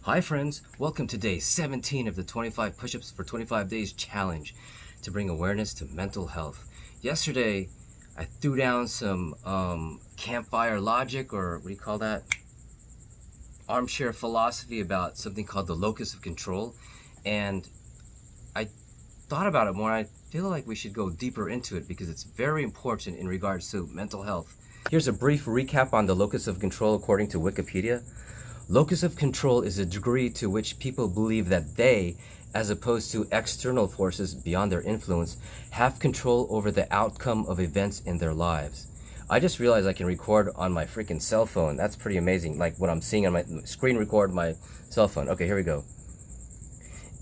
Hi friends, welcome to day 17 of the 25 push-ups for 25 days challenge to bring awareness to mental health. Yesterday, I threw down some campfire logic, or what do you call that? Armchair philosophy about something called the locus of control, and I thought about it more. I feel like we should go deeper into it because it's very important in regards to mental health. Here's a brief recap on the locus of control according to Wikipedia. Locus of control is a degree to which people believe that they, as opposed to external forces beyond their influence, have control over the outcome of events in their lives. I just realized I can record on my freaking cell phone. That's pretty amazing. Like what I'm seeing on my screen record my cell phone. Okay, here we go.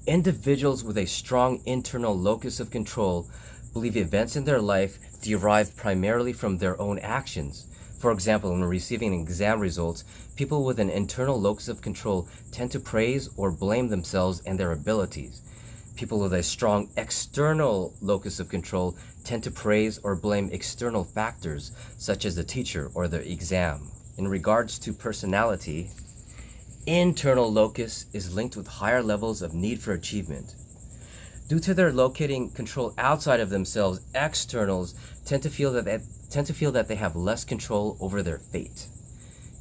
Individuals with a strong internal locus of control believe events in their life derive primarily from their own actions. For example, when receiving exam results, people with an internal locus of control tend to praise or blame themselves and their abilities. People with a strong external locus of control tend to praise or blame external factors, such as the teacher or the exam. In regards to personality, internal locus is linked with higher levels of need for achievement. Due to their locating control outside of themselves, externals tend to feel that they have less control over their fate.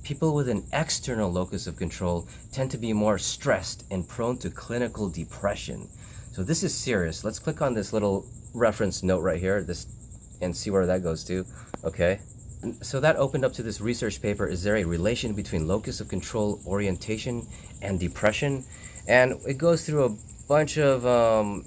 People with an external locus of control tend to be more stressed and prone to clinical depression. So this is serious. Let's click on this little reference note right here, and see where that goes to. Okay. So that opened up to this research paper. Is there a relation between locus of control orientation and depression? And it goes through a bunch of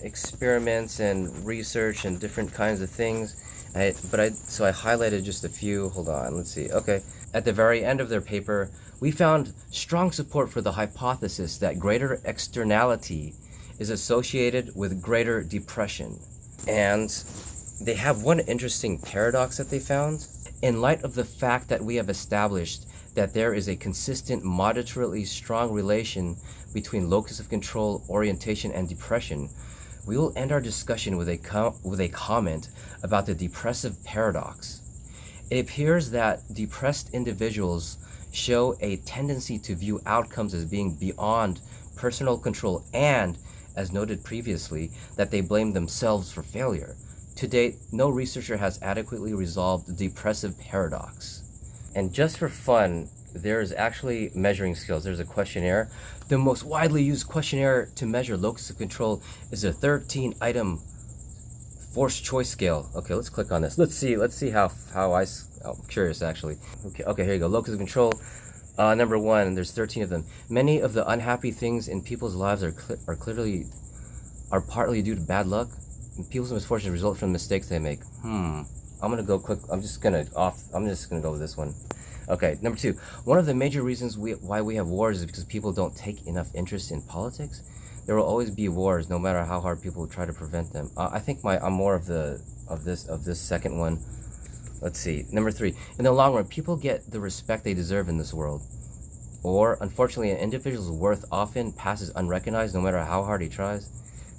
experiments and research and different kinds of things. So I highlighted just a few. Hold on, let's see. Okay, at the very end of their paper, we found strong support for the hypothesis that greater externality is associated with greater depression. And they have one interesting paradox that they found. In light of the fact that we have established that there is a consistent, moderately strong relation between locus of control, orientation, and depression, we will end our discussion with a comment about the depressive paradox. It appears that depressed individuals show a tendency to view outcomes as being beyond personal control and, as noted previously, that they blame themselves for failure. To date, no researcher has adequately resolved the depressive paradox. And just for fun, there's actually measuring skills. There's a questionnaire. The most widely used questionnaire to measure locus of control is a 13-item forced choice scale. Okay, let's click on this. Let's see how I'm curious actually. Okay, here you go. Locus of control. Number 1, there's 13 of them. Many of the unhappy things in people's lives are partly due to bad luck. People's misfortunes result from mistakes they make. I'm gonna go quick. I'm just gonna go with this one. Okay, number 2. One of the major reasons why we have wars is because people don't take enough interest in politics. There will always be wars, no matter how hard people try to prevent them. I think I'm more of this second one. Let's see. Number 3. In the long run, people get the respect they deserve in this world. Or, unfortunately, an individual's worth often passes unrecognized, no matter how hard he tries.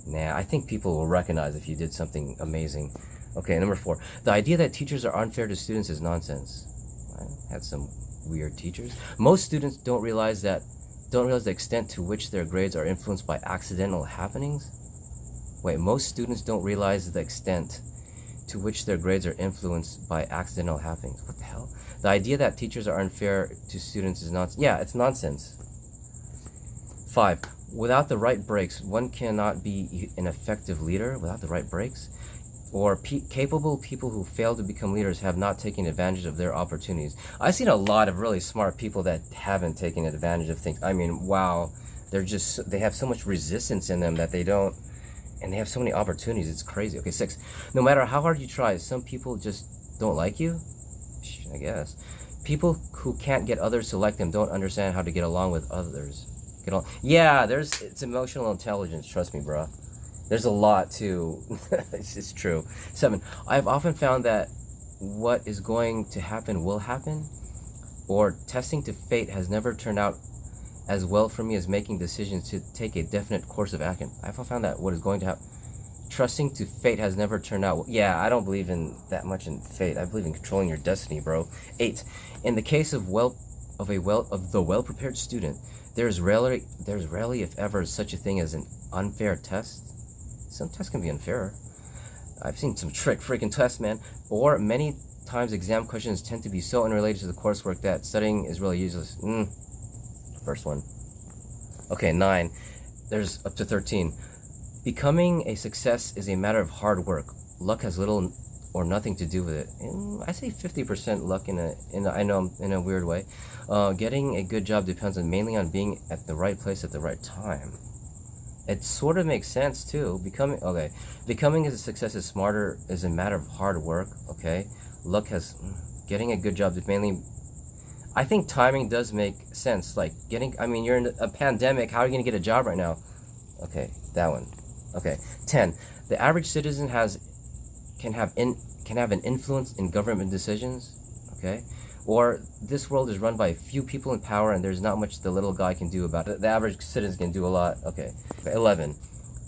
Nah, I think people will recognize if you did something amazing. Okay, number 4. The idea that teachers are unfair to students is nonsense. I had some weird teachers. Most students don't realize the extent to which their grades are influenced by accidental happenings. Wait, most students don't realize the extent to which their grades are influenced by accidental happenings. What the hell? The idea that teachers are unfair to students is nonsense. Yeah, it's nonsense. 5. Without the right breaks, one cannot be an effective leader. Without the right breaks, or capable people who fail to become leaders have not taken advantage of their opportunities. I've seen a lot of really smart people that haven't taken advantage of things. I mean, wow, they have so much resistance in them that they don't, and they have so many opportunities. It's crazy. Okay, 6. No matter how hard you try, some people just don't like you, I guess. People who can't get others to like them don't understand how to get along with others. Yeah, it's emotional intelligence. Trust me, bro. There's a lot to. It's true. 7. I've often found that what is going to happen will happen, or testing to fate has never turned out as well for me as making decisions to take a definite course of action. I've found that what is going to happen, trusting to fate has never turned out. Yeah, I don't believe in that much in fate. I believe in controlling your destiny, bro. 8. In the case of the well-prepared student, There's rarely, if ever, such a thing as an unfair test. Some tests can be unfair. I've seen some freaking tests, man. Or many times exam questions tend to be so unrelated to the coursework that studying is really useless. First one. Okay, 9. There's up to 13. Becoming a success is a matter of hard work. Luck has little or nothing to do with it. I say 50% luck in a weird way. Getting a good job depends mainly on being at the right place at the right time. It sort of makes sense too. Becoming a success is a matter of hard work. Okay, getting a good job is mainly. I think timing does make sense. Like you're in a pandemic. How are you gonna get a job right now? Okay, that one. Okay, 10. The average citizen can have an influence in government decisions. Okay, or this world is run by a few people in power, and there's not much the little guy can do about it. The average citizen can do a lot. Okay, 11.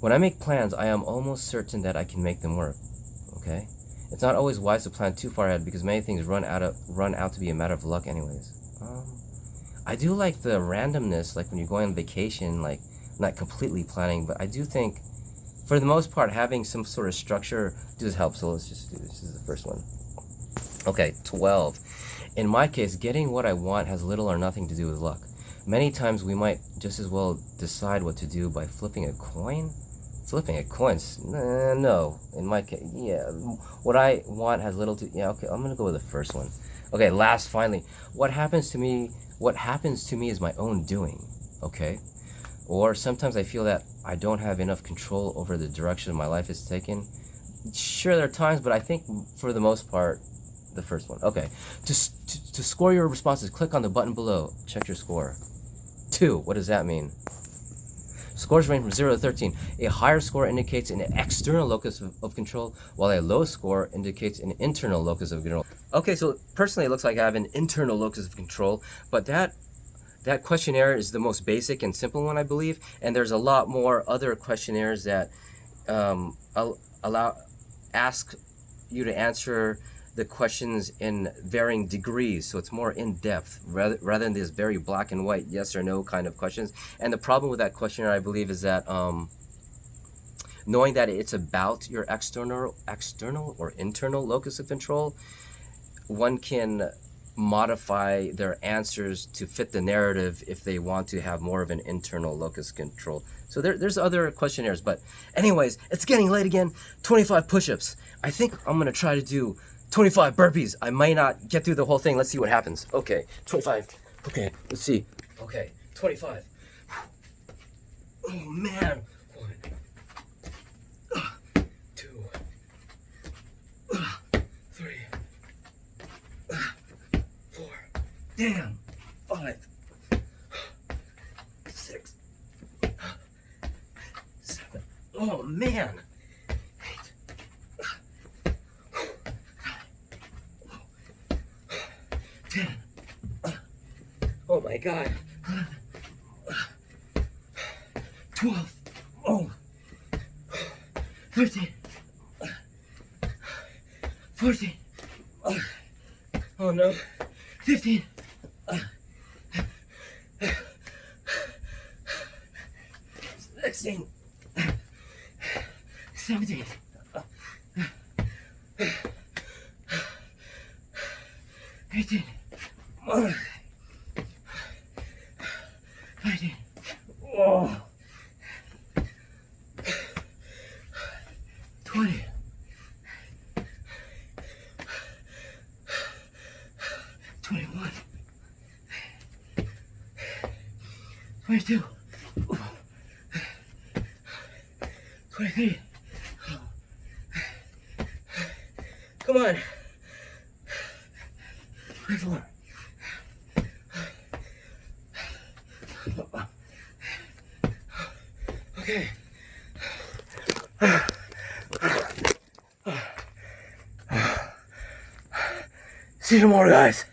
When I make plans, I am almost certain that I can make them work. Okay, it's not always wise to plan too far ahead because many things run out to be a matter of luck, anyways. I do like the randomness, like when you're going on vacation, like not completely planning, but I do think, for the most part, having some sort of structure does help. So let's just do this. This is the first one. Okay, 12. In my case, getting what I want has little or nothing to do with luck. Many times we might just as well decide what to do by flipping a coin. Flipping a coin? No. In my case, yeah. What I want has little to... Yeah, okay, I'm going to go with the first one. Okay, finally. What happens to me is my own doing. Okay? Or sometimes I feel that I don't have enough control over the direction my life is taken. Sure, there are times, but I think for the most part, the first one. Okay. To score your responses, click on the button below. Check your score. 2. What does that mean? Scores range from 0 to 13. A higher score indicates an external locus of control, while a low score indicates an internal locus of control. Okay, so personally it looks like I have an internal locus of control, but that questionnaire is the most basic and simple one, I believe, and there's a lot more other questionnaires that ask you to answer the questions in varying degrees, so it's more in-depth rather than this very black and white yes or no kind of questions. And the problem with that questionnaire, I believe, is that knowing that it's about your external or internal locus of control, one can modify their answers to fit the narrative if they want to have more of an internal locus control. So there's other questionnaires, but anyways, it's getting late again. 25 push-ups. I think I'm gonna try to do 25 burpees. I might not get through the whole thing. Let's see what happens. Okay, 25. Okay, let's see. Okay, 25. Oh man. 1, 2, 3, 4. Damn. 5, 6, 7. Oh man. 10. Oh my god. 12. Oh. 13. 14. Oh no. 15. 16. 17. 18. 19. Oh. 20. 21. 22. 23. Come on. 24. Okay. See you tomorrow, guys.